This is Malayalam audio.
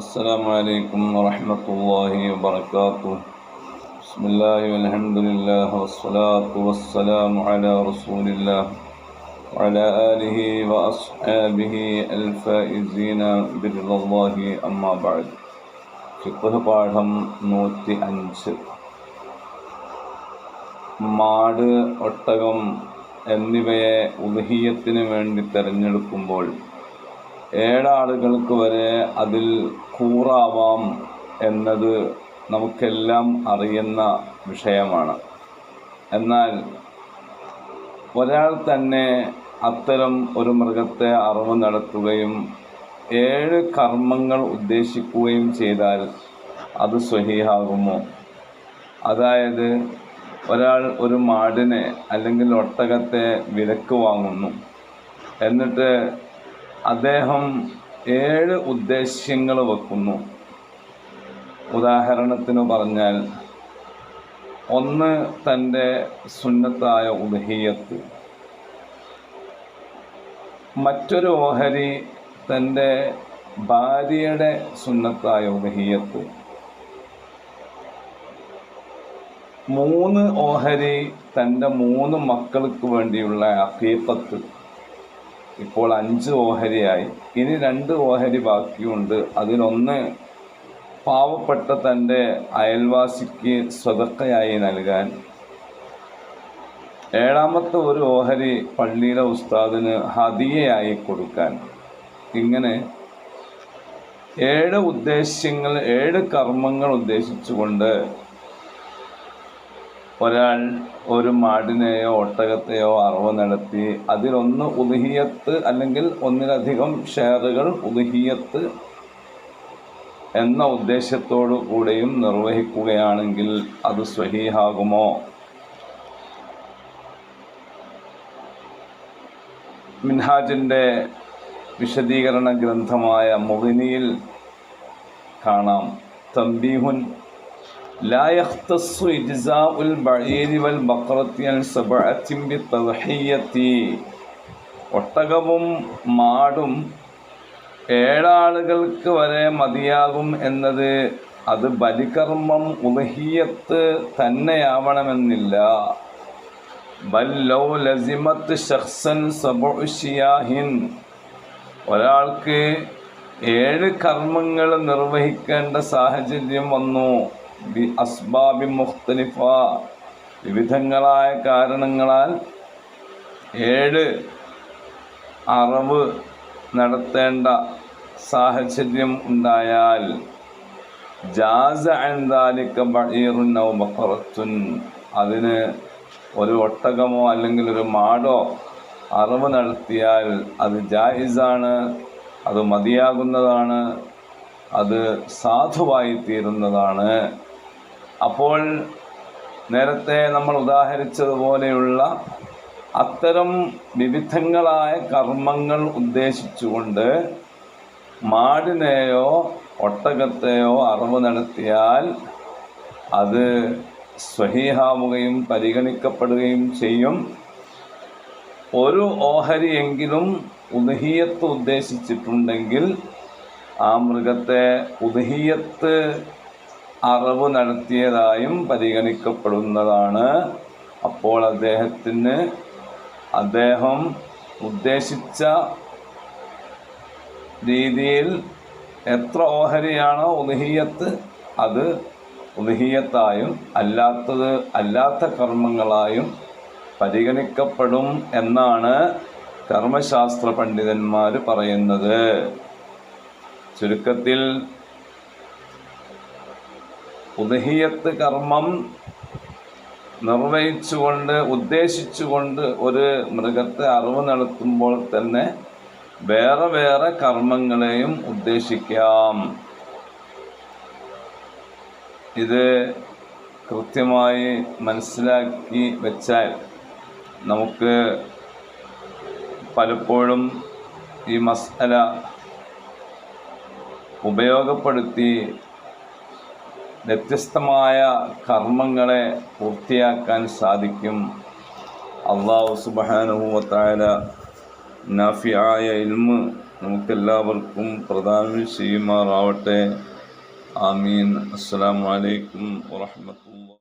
السلام عليكم ورحمة الله وبركاته. بسم الله والحمد لله والصلاة والسلام على رسول الله وعلى آله وأصحابه الفائزين برضا الله أما بعد. ഫിഖ്ഹ് പാഠം 105. മാട്, ഒട്ടകം എന്നിവയെ ഉദ്ഹിയ്യത്തിന് വേണ്ടി തിരഞ്ഞെടുക്കുമ്പോൾ 7 ആളുകൾക്ക് വരെ അതിൽ കൂറാവാം എന്നത് നമുക്കെല്ലാം അറിയുന്ന വിഷയമാണ്. എന്നാൽ ഒരാൾ തന്നെ അത്തരം ഒരു മൃഗത്തെ അറവ് നടത്തുകയും 7 കർമ്മങ്ങൾ ഉദ്ദേശിക്കുകയും ചെയ്താൽ അത് സ്വഹീഹാകുമോ? അതായത് ഒരാൾ ഒരു മാടിനെ അല്ലെങ്കിൽ ഒട്ടകത്തെ വിലക്ക് വാങ്ങുന്നു, എന്നിട്ട് അദ്ദേഹം 7 ഉദ്ദേശ്യങ്ങൾ വെക്കുന്നു. ഉദാഹരണത്തിന് പറഞ്ഞാൽ, 1 തൻ്റെ സുന്നത്തായ ഉദ്ഹിയ്യത്ത്, മറ്റൊരു ഓഹരി തൻ്റെ ഭാര്യയുടെ സുന്നത്തായ ഉദ്ഹിയ്യത്ത്, 3 ഓഹരി തൻ്റെ 3 മക്കൾക്ക് വേണ്ടിയുള്ള അഖീഖത്ത്. ഇപ്പോൾ 5 ഓഹരിയായി. ഇനി 2 ഓഹരി ബാക്കിയുണ്ട്. അതിലൊന്ന് പാവപ്പെട്ട തൻ്റെ അയൽവാസിക്ക് സ്വതക്കയായി നൽകാൻ, 7ാമത്തെ ഒരു ഓഹരി പള്ളിയിലെ ഉസ്താദിന് ഹദിയയായി കൊടുക്കാൻ. ഇങ്ങനെ 7 ഉദ്ദേശ്യങ്ങൾ, 7 കർമ്മങ്ങൾ ഉദ്ദേശിച്ചുകൊണ്ട് ഒരാൾ ഒരു മാടിനെയോ ഒട്ടകത്തെയോ അറവ് നടത്തി അതിലൊന്ന് ഉദ്ഹിയ്യത്ത് അല്ലെങ്കിൽ ഒന്നിലധികം ഷെയറുകൾ ഉദ്ഹിയ്യത്ത് എന്ന ഉദ്ദേശത്തോടു കൂടെയും നിർവഹിക്കുകയാണെങ്കിൽ അത് സ്വഹീഹാകുമോ? മിൻഹാജിൻ്റെ വിശദീകരണ ഗ്രന്ഥമായ മുഗ്നിയിൽ കാണാം, തംബീഹുൻ لا يختص إجزاء البعير والبقرة عن 7 بالتضحية. ഒട്ടകവും മാടും 7 ആളുകൾക്ക് വരെ മതിയാകും എന്നത് അത് ബലികർമ്മം ഉദ്ഹിയ്യത്ത് തന്നെയാവണമെന്നില്ല. ബൽ ലൗ ലസിമത്ത് ശഖ്സൻ 7 ശിയാഹിൻ, ഒരാൾക്ക് 7 കർമ്മങ്ങൾ നിർവഹിക്കേണ്ട സാഹചര്യം വന്നു. ബി അസ്ബാബി മുഖ്തലിഫ, വിവിധങ്ങളായ കാരണങ്ങളാൽ 7 അറവ് നടത്തേണ്ട സാഹചര്യം ഉണ്ടായാൽ ജാസ അൻ ദാലിക ബഈറുൻ ഔ ബഖറത്തുൻ, അതിന് ഒരു ഒട്ടകമോ അല്ലെങ്കിൽ ഒരു മാടോ അറവ് നടത്തിയാൽ അത് ജായിസാണ്, അത് മതിയാകുന്നതാണ്, അത് സാധുവായി തീരുന്നതാണ്. അപ്പോൾ നേരത്തെ നമ്മൾ ഉദാഹരിച്ചതുപോലെയുള്ള അത്തരം വിവിധങ്ങളായ കർമ്മങ്ങൾ ഉദ്ദേശിച്ചുകൊണ്ട് മാടിനെയോ ഒട്ടകത്തെയോ അറവ് നടത്തിയാൽ അത് സ്വഹീഹാവുകയും പരിഗണിക്കപ്പെടുകയും ചെയ്യും. ഒരു ഓഹരിയെങ്കിലും ഉദ്ഹിയ്യത്ത് ഉദ്ദേശിച്ചിട്ടുണ്ടെങ്കിൽ ആ മൃഗത്തെ ഉദ്ഹിയ്യത്ത് അറവ് നടത്തിയതായും പരിഗണിക്കപ്പെടുന്നതാണ്. അപ്പോൾ അദ്ദേഹം ഉദ്ദേശിച്ച രീതിയിൽ എത്ര ഓഹരിയാണോ ഉദ്ഹിയ്യത്ത് അത് ഉദ്ഹിയ്യത്തായും അല്ലാത്ത കർമ്മങ്ങളായും പരിഗണിക്കപ്പെടും എന്നാണ് കർമ്മശാസ്ത്ര പണ്ഡിതന്മാർ പറയുന്നത്. ചുരുക്കത്തിൽ ഉദ്ഹിയ്യത്ത് കർമ്മം ഉദ്ദേശിച്ചുകൊണ്ട് ഒരു മൃഗത്തെ അറവ് നടത്തുമ്പോൾ തന്നെ വേറെ വേറെ കർമ്മങ്ങളെയും ഉദ്ദേശിക്കാം. ഇത് കൃത്യമായി മനസ്സിലാക്കി വെച്ചാൽ നമുക്ക് പലപ്പോഴും ഈ മസ്അല ഉപയോഗപ്പെടുത്തി വ്യത്യസ്തമായ കർമ്മങ്ങളെ പൂർത്തിയാക്കാൻ സാധിക്കും. അല്ലാഹു സുബ്ഹാനഹു വ തആല നാഫിയായ ഇൽമ് നമുക്കെല്ലാവർക്കും പ്രദാനം ചെയ്യുമാറാവട്ടെ. ആമീൻ. അസ്സലാമു അലൈക്കും വറഹ്മത്തുള്ളാഹി.